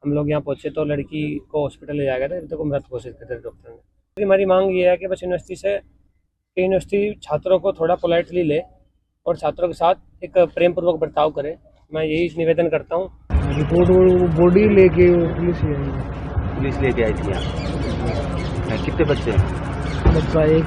हम लोग यहाँ पहुँचे तो लड़की को हॉस्पिटल ले जाया गया था, तब तक को मृत घोषित कर दिया डॉक्टर ने। हमारी मांग ये है कि बस यूनिवर्सिटी से यूनिवर्सिटी छात्रों को थोड़ा पोलाइटली ले और छात्रों के साथ एक प्रेम पूर्वक बर्ताव करे। मैं यही निवेदन करता हूँ। रिपोर्ट बॉडी लेके पुलिस लेके आई थी यहाँ। कितने बच्चे हैं? बच्चा एक।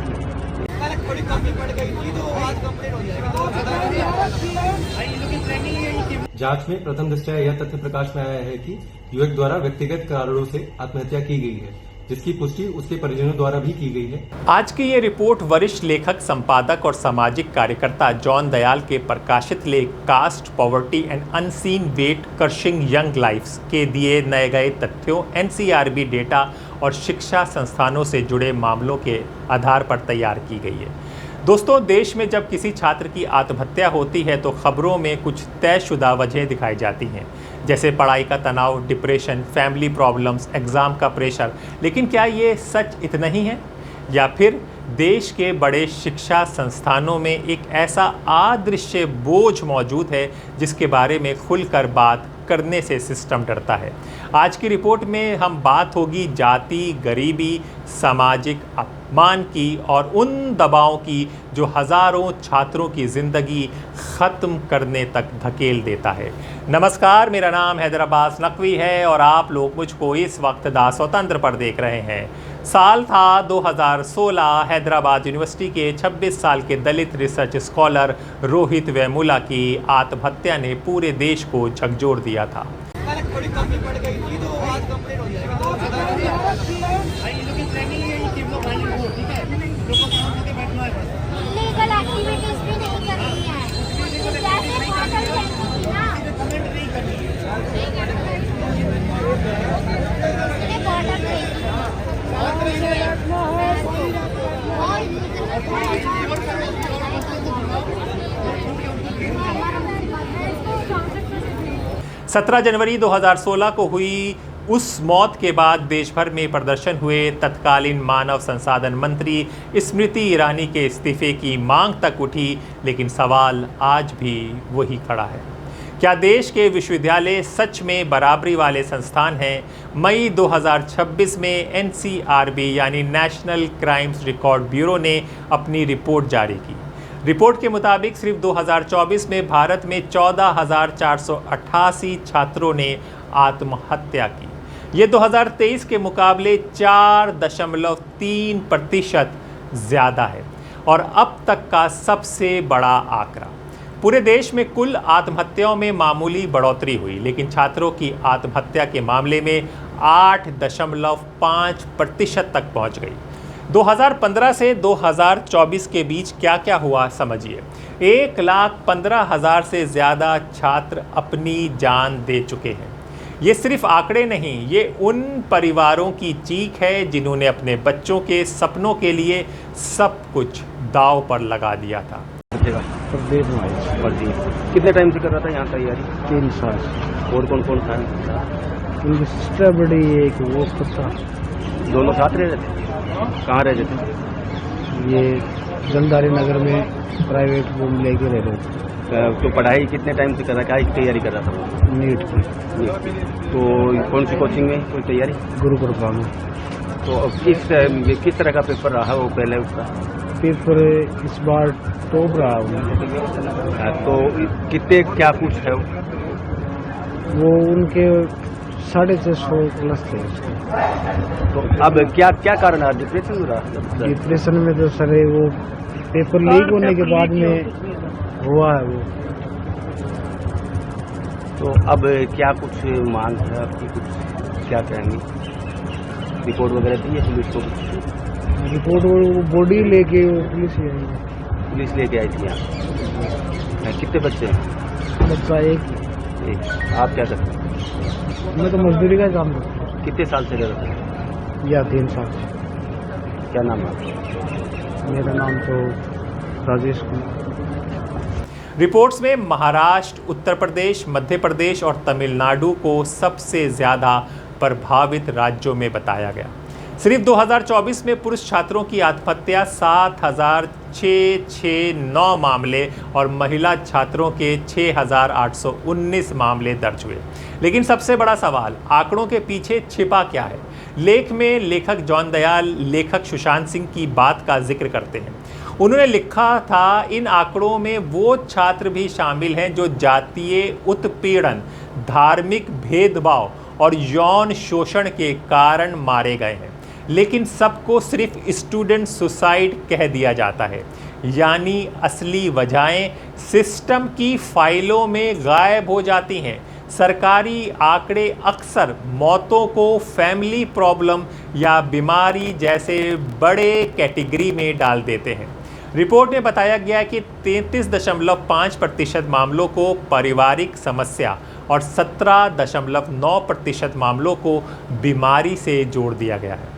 जांच में प्रथम दृष्टया यह तथ्य प्रकाश में आया है कि युवक द्वारा व्यक्तिगत कारणों से आत्महत्या की गई है, जिसकी पुष्टि उसके परिजनों द्वारा भी की गई है। आज की ये रिपोर्ट वरिष्ठ लेखक, संपादक और सामाजिक कार्यकर्ता जॉन दयाल के प्रकाशित लेख caste, poverty and unseen weight crushing young lifes के दिए नए गए तथ्यों, एनसीआरबी डेटा और शिक्षा संस्थानों से जुड़े मामलों के आधार पर तैयार की गई है। दोस्तों, देश में जब किसी छात्र की आत्महत्या होती है तो खबरों में कुछ तयशुदा वजहें दिखाई जाती हैं, जैसे पढ़ाई का तनाव, डिप्रेशन, फैमिली प्रॉब्लम्स, एग्ज़ाम का प्रेशर। लेकिन क्या ये सच इतना ही है, या फिर देश के बड़े शिक्षा संस्थानों में एक ऐसा अदृश्य बोझ मौजूद है जिसके बारे में खुलकर बात करने से सिस्टम डरता है? आज की रिपोर्ट में हम बात होगी जाति, गरीबी, सामाजिक अपमान की और उन दबावों की जो हज़ारों छात्रों की ज़िंदगी ख़त्म करने तक धकेल देता है। नमस्कार, मेरा नाम हैदराबाद नकवी है और आप लोग मुझको इस वक्त दा स्वतंत्र पर देख रहे हैं। साल था 2016। हैदराबाद यूनिवर्सिटी के 26 साल के दलित रिसर्च स्कॉलर रोहित वेमुला की आत्महत्या ने पूरे देश को झकझोर दिया था। थोड़ी कमी पड़ गई थी तो आज कंप्लीट हो जाएगा। लीगल एक्टिविटीज भी नहीं करनी है, जैसे मॉडल चेंज की ना, इसने बॉर्डर पे 17 जनवरी 2016 को हुई उस मौत के बाद देश भर में प्रदर्शन हुए। तत्कालीन मानव संसाधन मंत्री स्मृति ईरानी के इस्तीफे की मांग तक उठी, लेकिन सवाल आज भी वही खड़ा है। क्या देश के विश्वविद्यालय सच में बराबरी वाले संस्थान हैं? मई 2026 में एनसीआरबी यानी नेशनल क्राइम्स रिकॉर्ड ब्यूरो ने अपनी रिपोर्ट जारी की। रिपोर्ट के मुताबिक सिर्फ 2024 में भारत में 14,488 छात्रों ने आत्महत्या की। ये 2023 के मुकाबले 4.3% ज़्यादा है और अब तक का सबसे बड़ा आंकड़ा। पूरे देश में कुल आत्महत्याओं में मामूली बढ़ोतरी हुई, लेकिन छात्रों की आत्महत्या के मामले में 8.5% तक पहुंच गई। 2015 से 2024 के बीच क्या क्या हुआ समझिए। 1,15,000 से ज़्यादा छात्र अपनी जान दे चुके हैं। ये सिर्फ आंकड़े नहीं, ये उन परिवारों की चीख है जिन्होंने अपने बच्चों के सपनों के लिए सब कुछ दांव पर लगा दिया था। प्रदेश में कितने टाइम से कर रहा था यहाँ तैयारी? 3 साल। और कौन कौन था? उनकी सिस्टर बड़ी, एक वो था। दोनों साथ रह रहे थे? कहाँ रह रहे थे? ये जलदारी नगर में प्राइवेट रूम लेके रह रहे थे। तो पढ़ाई कितने टाइम से कर रहा है? क्या तैयारी कर रहा था? नीट की। तो कौन सी कोचिंग में कोई तैयारी? गुरु कृपा में। तो किस तरह का पेपर रहा वो पहले उसका? पेपर इस बार टॉप रहा उनका। तो कितने क्या कुछ है वो उनके 650 प्लस थे। तो अब क्या क्या कारण है? डिप्रेशन हो रहा है? डिप्रेशन में तो सर वो पेपर लीक होने के बाद में हुआ है वो। तो अब क्या कुछ मांग है आपकी? कुछ क्या कहेंगे? रिपोर्ट वगैरह दी है पुलिस को? रिपोर्ट बॉडी लेके पुलिस लेके आई थी यहाँ। कितने बच्चे हैं? बच्चा एक। आप क्या करते हैं? मैं तो मजदूरी का काम करता हूँ। कितने साल से कर रहे हैं? या 3 साल। क्या नाम है? मेरा नाम तो राजेश कुमार। रिपोर्ट्स में महाराष्ट्र, उत्तर प्रदेश, मध्य प्रदेश और तमिलनाडु को सबसे ज़्यादा प्रभावित राज्यों में बताया गया। सिर्फ 2024 में पुरुष छात्रों की आत्महत्या 7,669 मामले और महिला छात्रों के 6,819 मामले दर्ज हुए। लेकिन सबसे बड़ा सवाल, आंकड़ों के पीछे छिपा क्या है? लेख में लेखक जॉन दयाल लेखक सुशांत सिंह की बात का जिक्र करते हैं। उन्होंने लिखा था, इन आंकड़ों में वो छात्र भी शामिल हैं जो जातीय उत्पीड़न, धार्मिक भेदभाव और यौन शोषण के कारण मारे गए हैं, लेकिन सबको सिर्फ स्टूडेंट सुसाइड कह दिया जाता है। यानी असली वजहें सिस्टम की फाइलों में गायब हो जाती हैं। सरकारी आंकड़े अक्सर मौतों को फैमिली प्रॉब्लम या बीमारी जैसे बड़े कैटेगरी में डाल देते हैं। रिपोर्ट में बताया गया है कि 33.5% मामलों को पारिवारिक समस्या और 17.9% मामलों को बीमारी से जोड़ दिया गया है,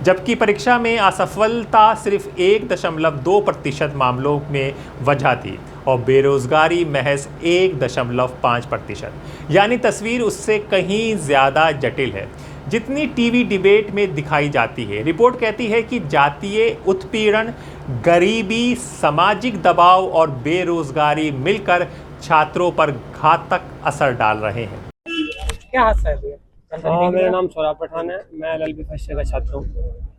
जबकि परीक्षा में असफलता सिर्फ 1.2% मामलों में वजह थी और बेरोजगारी महज 1.5%। यानी तस्वीर उससे कहीं ज़्यादा जटिल है जितनी टीवी डिबेट में दिखाई जाती है। रिपोर्ट कहती है कि जातीय उत्पीड़न, गरीबी, सामाजिक दबाव और बेरोजगारी मिलकर छात्रों पर घातक असर डाल रहे हैं। क्या हादसा है भैया? हाँ, मेरा नाम सौरभ पठान है। मैं LLB फर्स्ट ईयर का छात्र हूँ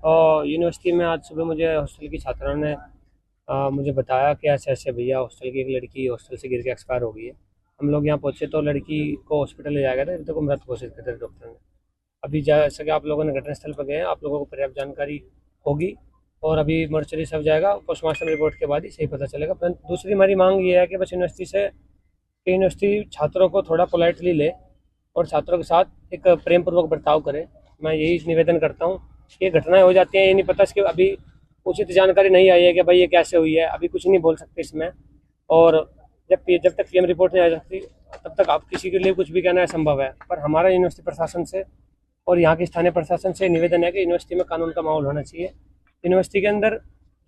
और यूनिवर्सिटी में आज सुबह मुझे हॉस्टल की छात्राओं ने मुझे बताया कि ऐसे ऐसे भैया हॉस्टल की एक लड़की हॉस्टल से गिर के एक्सपायर हो गई है। हम लोग यहाँ पहुँचे तो लड़की को हॉस्पिटल ले जाया गया था, अभी तक को मृत घोषित कर दिया डॉक्टर ने। अभी जैसे कि आप लोगों ने घटनास्थल पर गए हैं, आप लोगों को पर्याप्त जानकारी होगी और अभी मर्चरी सब जाएगा, पोस्टमार्टम रिपोर्ट के बाद ही सही पता चलेगा। परंतु दूसरी हमारी मांग ये है कि बस यूनिवर्सिटी छात्रों को थोड़ा पोलाइटली ले और छात्रों के साथ एक प्रेम पूर्वक बर्ताव करे। मैं यही निवेदन करता हूँ। ये घटनाएं हो जाती हैं, ये नहीं पता इसकी अभी उचित जानकारी नहीं आई है कि भाई ये कैसे हुई है, अभी कुछ नहीं बोल सकते इसमें। और जब तक PM रिपोर्ट नहीं आ सकती तब तक आप किसी के लिए कुछ भी कहना असंभव है। पर हमारा यूनिवर्सिटी प्रशासन से और यहाँ के स्थानीय प्रशासन से निवेदन है कि यूनिवर्सिटी में कानून का माहौल होना चाहिए। यूनिवर्सिटी के अंदर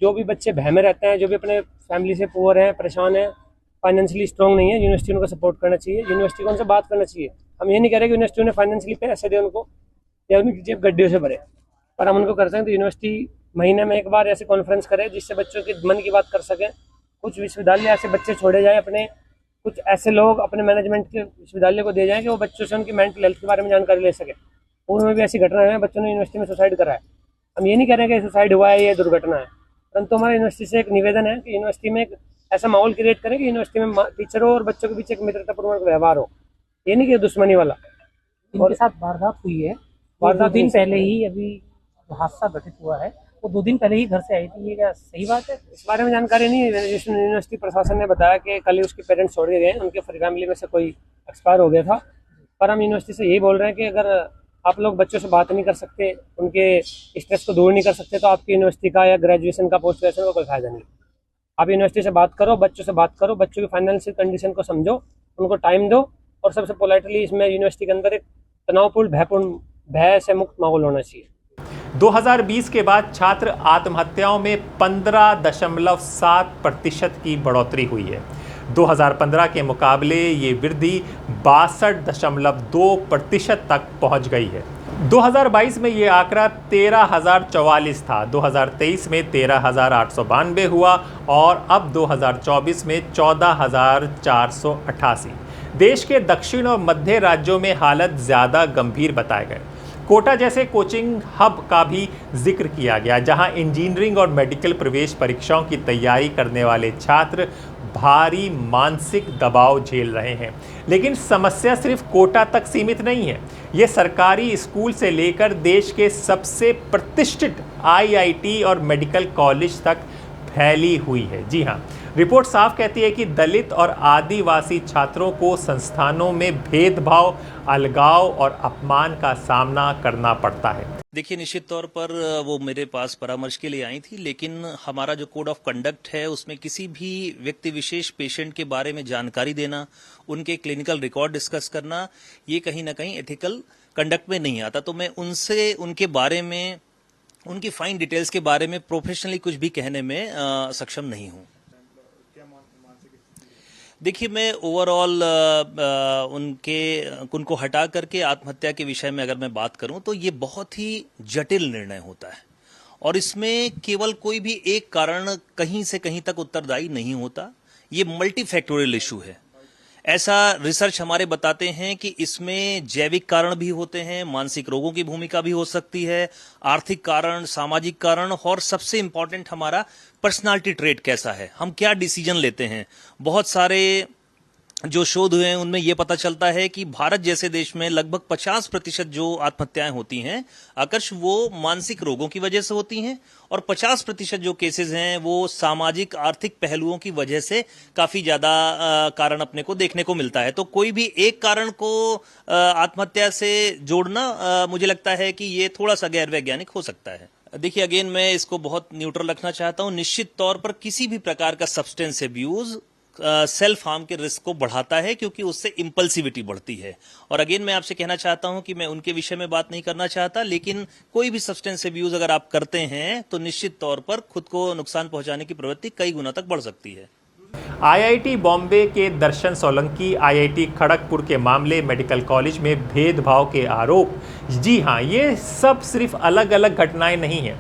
जो भी बच्चे भय में रहते हैं, जो भी अपने फैमिली से पुअर हैं, परेशान हैं, फाइनेंशियली स्ट्रॉन्ग नहीं है, यूनिवर्सिटी उनको सपोर्ट करना चाहिए। यूनिवर्सिटी को उनसे बात करना चाहिए। हम ये नहीं कह रहे कि यूनिवर्सिटी उन्हें फाइनेंशियली पैसे दे उनको या उनकी जेब गड्ढियों से भरे, पर हम उनको कर सकते हैं तो यूनिवर्सिटी महीने में एक बार ऐसी कॉन्फ्रेंस करे जिससे बच्चों के मन की बात कर सकें। कुछ विश्वविद्यालय ऐसे बच्चे छोड़े जाएँ, अपने कुछ ऐसे लोग अपने मैनेजमेंट के विश्वविद्यालय को दे जाएँ कि वो बच्चों से उनकी मेंटल हेल्थ के बारे में जानकारी ले सकें। पूर्व में भी ऐसी घटना है, बच्चों ने यूनिवर्सिटी में सुसाइड करा है। हम ये नहीं कह रहे कि सुसाइड हुआ है, ये दुर्घटना है, परंतु हमारा यूनिवर्सिटी से एक निवेदन है कि यूनिवर्सिटी में एक ऐसा माहौल क्रिएट करें कि यूनिवर्सिटी में टीचरों और बच्चों के बीच एक मित्रतापूर्वक व्यवहार हो, ये नहीं कि दुश्मनी वाला। इनके साथ वारदात हुई है, वारदात 2 दिन पहले ही अभी जो हादसा घटित हुआ है वो 2 दिन पहले ही घर से आई थी, ये क्या सही बात है? इस बारे में जानकारी नहीं है। यूनिवर्सिटी प्रशासन ने बताया कि कल ही उसके पेरेंट्स छोड़ के गए, उनके फैमिली में से कोई एक्सपायर हो गया था। पर हम यूनिवर्सिटी से यही बोल रहे हैं कि अगर आप लोग बच्चों से बात नहीं कर सकते, उनके स्ट्रेस को दूर नहीं कर सकते, तो आपकी यूनिवर्सिटी का या ग्रेजुएशन का पोस्ट ग्रेजुएशन का कोई फायदा नहीं। आप यूनिवर्सिटी से बात करो, बच्चों से बात करो, बच्चों की फाइनेंशियल कंडीशन को समझो, उनको टाइम दो और सबसे पोलाइटली इसमें यूनिवर्सिटी के अंदर एक तनावपूर्ण भय से मुक्त माहौल होना चाहिए। 2020 के बाद छात्र आत्महत्याओं में 15.7% की बढ़ोतरी हुई है। 2015 के मुकाबले ये वृद्धि 62.2% तक पहुंच गई है। 2022 में ये आंकड़ा 13,044 था, 2023 में 13,892 हुआ और अब 2024 में 14,488। देश के दक्षिण और मध्य राज्यों में हालत ज़्यादा गंभीर बताए गए। कोटा जैसे कोचिंग हब का भी जिक्र किया गया, जहां इंजीनियरिंग और मेडिकल प्रवेश परीक्षाओं की तैयारी करने वाले छात्र भारी मानसिक दबाव झेल रहे हैं। लेकिन समस्या सिर्फ कोटा तक सीमित नहीं है, ये सरकारी स्कूल से लेकर देश के सबसे प्रतिष्ठित IIT और मेडिकल कॉलेज तक फैली हुई है। जी हाँ, रिपोर्ट साफ कहती है कि दलित और आदिवासी छात्रों को संस्थानों में भेदभाव, अलगाव और अपमान का सामना करना पड़ता है। देखिए, निश्चित तौर पर वो मेरे पास परामर्श के लिए आई थी, लेकिन हमारा जो कोड ऑफ कंडक्ट है उसमें किसी भी व्यक्ति विशेष पेशेंट के बारे में जानकारी देना, उनके क्लिनिकल रिकॉर्ड डिस्कस करना, ये कहीं ना कहीं एथिकल कंडक्ट में नहीं आता। तो मैं उनसे उनके बारे में, उनकी फाइन डिटेल्स के बारे में प्रोफेशनली कुछ भी कहने में सक्षम नहीं हूँ। देखिए, मैं ओवरऑल उनको हटा करके आत्महत्या के विषय में अगर मैं बात करूं तो ये बहुत ही जटिल निर्णय होता है और इसमें केवल कोई भी एक कारण कहीं से कहीं तक उत्तरदायी नहीं होता। ये मल्टीफैक्टोरियल इशू है। ऐसा रिसर्च हमारे बताते हैं कि इसमें जैविक कारण भी होते हैं, मानसिक रोगों की भूमिका भी हो सकती है, आर्थिक कारण, सामाजिक कारण और सबसे इंपॉर्टेंट हमारा पर्सनालिटी ट्रेट कैसा है, हम क्या डिसीजन लेते हैं। बहुत सारे जो शोध हुए हैं उनमें यह पता चलता है कि भारत जैसे देश में लगभग 50% जो आत्महत्याएं होती हैं आकर्ष वो मानसिक रोगों की वजह से होती हैं और 50% जो केसेस हैं वो सामाजिक आर्थिक पहलुओं की वजह से काफी ज्यादा कारण अपने को देखने को मिलता है। तो कोई भी एक कारण को आत्महत्या से जोड़ना मुझे लगता है कि ये थोड़ा सा गैर वैज्ञानिक हो सकता है। देखिए, अगेन मैं इसको बहुत न्यूट्रल रखना चाहता हूं। निश्चित तौर पर किसी भी प्रकार का सब्सटेंस अब्यूज सेल्फ हार्म के रिस्क को बढ़ाता है क्योंकि उससे इंपल्सिविटी बढ़ती है। और अगेन मैं आपसे कहना चाहता हूं कि मैं उनके विषय में बात नहीं करना चाहता, लेकिन कोई भी सब्सटेंस अब्यूज अगर आप करते हैं तो निश्चित तौर पर खुद को नुकसान पहुंचाने की प्रवृत्ति कई गुना तक बढ़ सकती है। आईआईटी बॉम्बे के दर्शन सोलंकी आईआईटी खड़गपुर के मामले, मेडिकल कॉलेज में भेदभाव के आरोप। जी हां, ये सब सिर्फ अलग अलग घटनाएं नहीं हैं।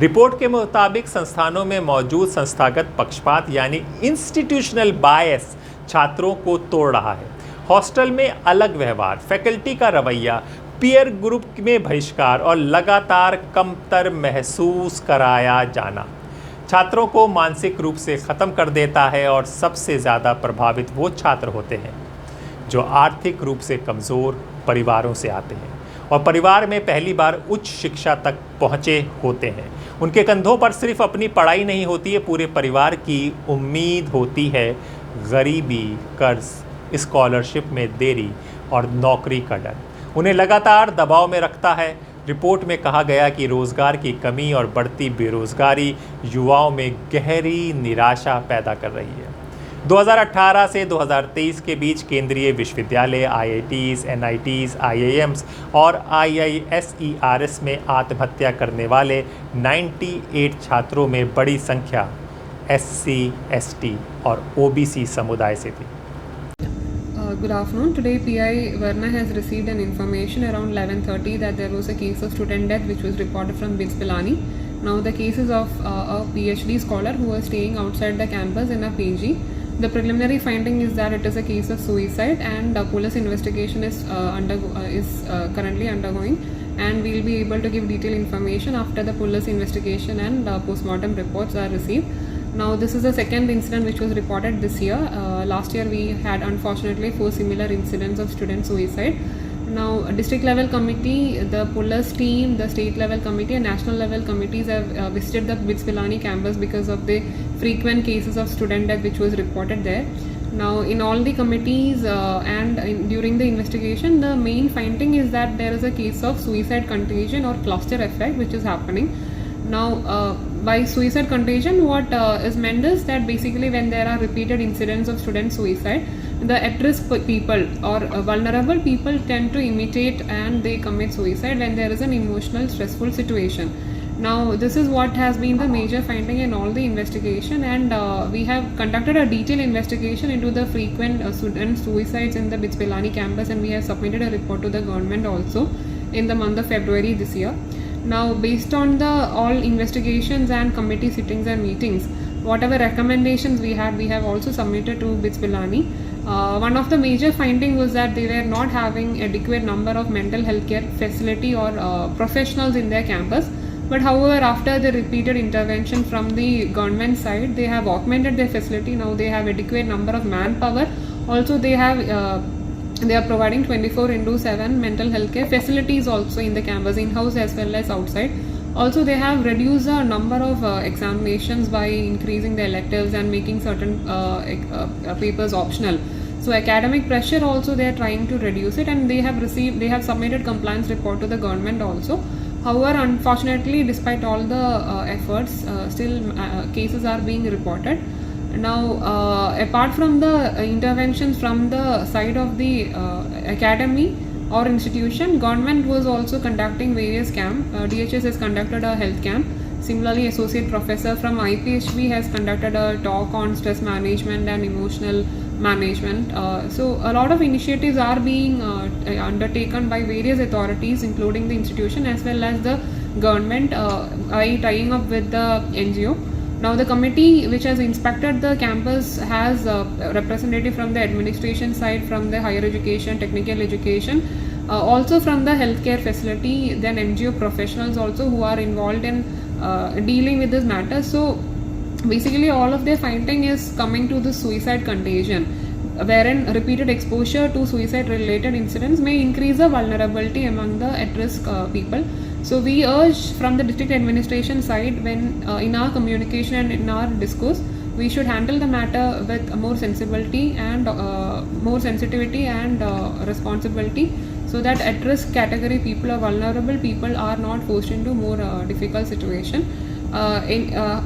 रिपोर्ट के मुताबिक संस्थानों में मौजूद संस्थागत पक्षपात यानी इंस्टीट्यूशनल बायस छात्रों को तोड़ रहा है। हॉस्टल में अलग व्यवहार, फैकल्टी का रवैया, पीयर ग्रुप में बहिष्कार और लगातार कमतर महसूस कराया जाना छात्रों को मानसिक रूप से ख़त्म कर देता है। और सबसे ज़्यादा प्रभावित वो छात्र होते हैं जो आर्थिक रूप से कमज़ोर परिवारों से आते हैं और परिवार में पहली बार उच्च शिक्षा तक पहुँचे होते हैं। उनके कंधों पर सिर्फ अपनी पढ़ाई नहीं होती है, पूरे परिवार की उम्मीद होती है। गरीबी, कर्ज, स्कॉलरशिप में देरी और नौकरी का डर उन्हें लगातार दबाव में रखता है। रिपोर्ट में कहा गया कि रोज़गार की कमी और बढ़ती बेरोज़गारी युवाओं में गहरी निराशा पैदा कर रही है। 2018 से 2023 के बीच केंद्रीय विश्वविद्यालय, आईआईटीज़, एनआईटीज़, आईआईएम्स और आईआईएसईआरएस में आत्महत्या करने वाले 98 छात्रों में बड़ी संख्या एससी, एसटी और ओबीसी समुदाय से थी। Good afternoon. Today PI Varna has received an information around 11:30 that there was a case of student death which was reported from BITS Pilani. Now the case is of a PhD scholar who was staying outside the campus in a PG. The preliminary finding is that it is a case of suicide and police investigation is currently undergoing, and we will be able to give detailed information after the police investigation and post-mortem reports are received. Now this is the second incident which was reported this year. Last year we had unfortunately 4 similar incidents of student suicide. Now district level committee, the police team, the state level committee and national level committees have visited the BITS Pilani campus because of the frequent cases of student death which was reported there. Now in all the committees during the investigation, the main finding is that there is a case of suicide contagion or cluster effect which is happening. Now by suicide contagion, what is meant is that basically when there are repeated incidents of student suicide, the at-risk people or vulnerable people tend to imitate and they commit suicide when there is an emotional stressful situation. Now this is what has been the major finding in all the investigation, and we have conducted a detailed investigation into the frequent student suicides in the BITS Pilani campus, and we have submitted a report to the government also in the month of February this year. Now based on the all investigations and committee sittings and meetings, whatever recommendations we have also submitted to BITS Pilani. One of the major finding was that they were not having adequate number of mental health care facility or professionals in their campus. But however, after the repeated intervention from the government side, they have augmented their facility. Now they have adequate number of manpower. Also they are providing 24/7 mental health care facilities also in the campus, in-house as well as outside. Also they have reduced the number of examinations by increasing the electives and making certain papers optional. So academic pressure also they are trying to reduce it, and they have submitted compliance report to the government also. However, unfortunately, despite all the efforts, still cases are being reported. Now, apart from the interventions from the side of the academy or institution, government was also conducting various camps. DHS has conducted a health camp. Similarly, associate professor from IPHB has conducted a talk on stress management and emotional management. So a lot of initiatives are being undertaken by various authorities, including the institution as well as the government, by tying up with the NGO. Now the committee which has inspected the campus has a representative from the administration side, from the higher education, technical education, also from the healthcare facility, then NGO professionals also who are involved in dealing with this matter. So basically all of their finding is coming to the suicide contagion, wherein repeated exposure to suicide related incidents may increase the vulnerability among the at-risk people. So we urge from the district administration side, when in our communication and in our discourse, we should handle the matter with more sensibility and more sensitivity and responsibility, so that at-risk category people or vulnerable people are not forced into more difficult situation.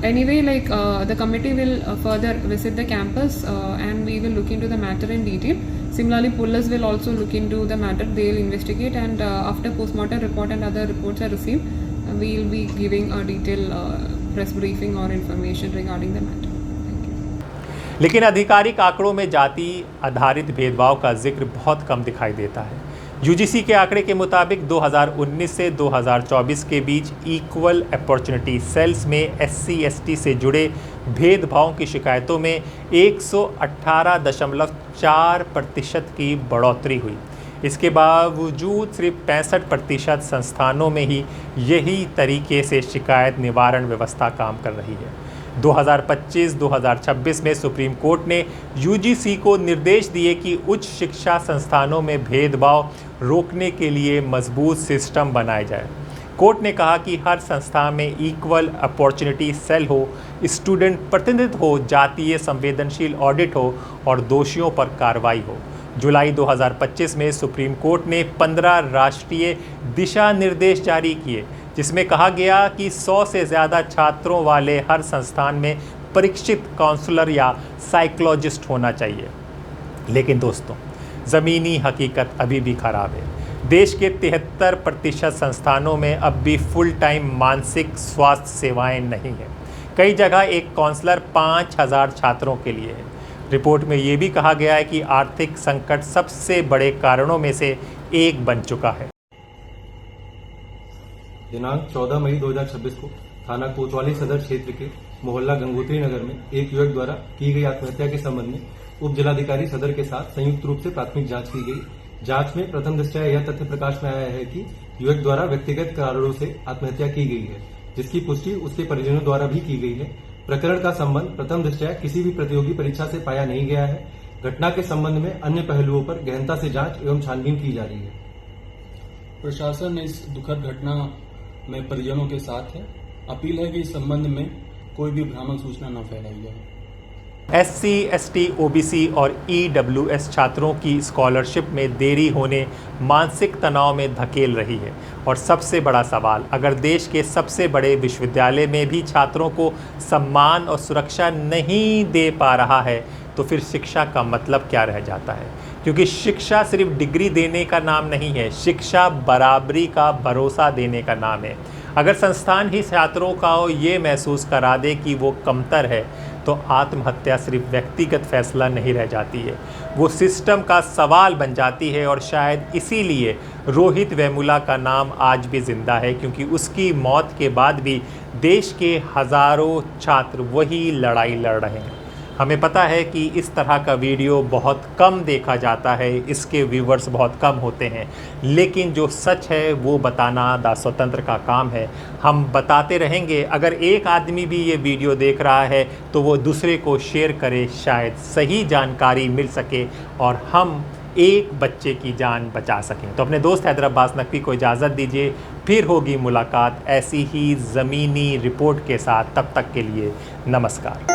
Anyway, like the committee will further visit the campus and we will look into the matter in detail. Similarly, police will also look into the matter. They will investigate, and after postmortem report and other reports are received, we will be giving a detailed press briefing or information regarding the matter. Thank you. लेकिन आधिकारिक आंकड़ों में जाति आधारित भेदभाव का जिक्र बहुत कम दिखाई देता है। यूजीसी के आंकड़े के मुताबिक 2019 से 2024 के बीच इक्वल अपॉर्चुनिटी सेल्स में SC/ST से जुड़े भेदभावों की शिकायतों में 118.4% की बढ़ोतरी हुई। इसके बावजूद सिर्फ 65% संस्थानों में ही यही तरीके से शिकायत निवारण व्यवस्था काम कर रही है। 2025-2026 में सुप्रीम कोर्ट ने यूजीसी को निर्देश दिए कि उच्च शिक्षा संस्थानों में भेदभाव रोकने के लिए मजबूत सिस्टम बनाए जाए। कोर्ट ने कहा कि हर संस्था में इक्वल अपॉर्चुनिटी सेल हो, स्टूडेंट प्रतिनिधित्व हो, जातीय संवेदनशील ऑडिट हो और दोषियों पर कार्रवाई हो। जुलाई 2025 में सुप्रीम कोर्ट ने 15 राष्ट्रीय दिशा निर्देश जारी किए, जिसमें कहा गया कि 100 से ज़्यादा छात्रों वाले हर संस्थान में परीक्षित काउंसलर या साइकोलॉजिस्ट होना चाहिए। लेकिन दोस्तों, ज़मीनी हकीकत अभी भी ख़राब है। देश के 73% संस्थानों में अब भी फुल टाइम मानसिक स्वास्थ्य सेवाएं नहीं हैं। कई जगह एक काउंसलर 5000 छात्रों के लिए है। रिपोर्ट में ये भी कहा गया है कि आर्थिक संकट सबसे बड़े कारणों में से एक बन चुका है। दिनांक 14 मई 2026 को थाना कोतवाली सदर क्षेत्र के मोहल्ला गंगोत्री नगर में एक युवक द्वारा की गई आत्महत्या के संबंध में उप जिलाधिकारी सदर के साथ संयुक्त रूप से प्राथमिक जांच की गई। जांच में प्रथम दृष्टया यह तथ्य प्रकाश में आया है कि युवक द्वारा व्यक्तिगत कारणों से आत्महत्या की गई है, जिसकी पुष्टि उसके परिजनों द्वारा भी की गई है। प्रकरण का संबंध प्रथम दृष्टया किसी भी प्रतियोगी परीक्षा से पाया नहीं गया है। घटना के संबंध में अन्य पहलुओं पर गहनता से जांच एवं छानबीन की जा रही है। प्रशासन इस दुखद घटना में परिजनों के साथ है। अपील है कि इस संबंध में कोई भी भ्रामक सूचना न फैलाई जाए। SC, ST, OBC और EWS छात्रों की स्कॉलरशिप में देरी होने मानसिक तनाव में धकेल रही है। और सबसे बड़ा सवाल, अगर देश के सबसे बड़े विश्वविद्यालय में भी छात्रों को सम्मान और सुरक्षा नहीं दे पा रहा है, तो फिर शिक्षा का मतलब क्या रह जाता है? क्योंकि शिक्षा सिर्फ डिग्री देने का नाम नहीं है, शिक्षा बराबरी का भरोसा देने का नाम है। अगर संस्थान ही छात्रों का ये महसूस करा दे कि वो कमतर है, तो आत्महत्या सिर्फ व्यक्तिगत फैसला नहीं रह जाती है, वो सिस्टम का सवाल बन जाती है। और शायद इसीलिए रोहित वेमुला का नाम आज भी ज़िंदा है, क्योंकि उसकी मौत के बाद भी देश के हज़ारों छात्र वही लड़ाई लड़ रहे हैं। हमें पता है कि इस तरह का वीडियो बहुत कम देखा जाता है, इसके व्यूवर्स बहुत कम होते हैं, लेकिन जो सच है वो बताना द स्वतंत्र का काम है। हम बताते रहेंगे। अगर एक आदमी भी ये वीडियो देख रहा है तो वो दूसरे को शेयर करे, शायद सही जानकारी मिल सके और हम एक बच्चे की जान बचा सकें। तो अपने दोस्त हैदराबाद नकवी को इजाज़त दीजिए, फिर होगी मुलाकात ऐसी ही ज़मीनी रिपोर्ट के साथ। तब तक के लिए नमस्कार।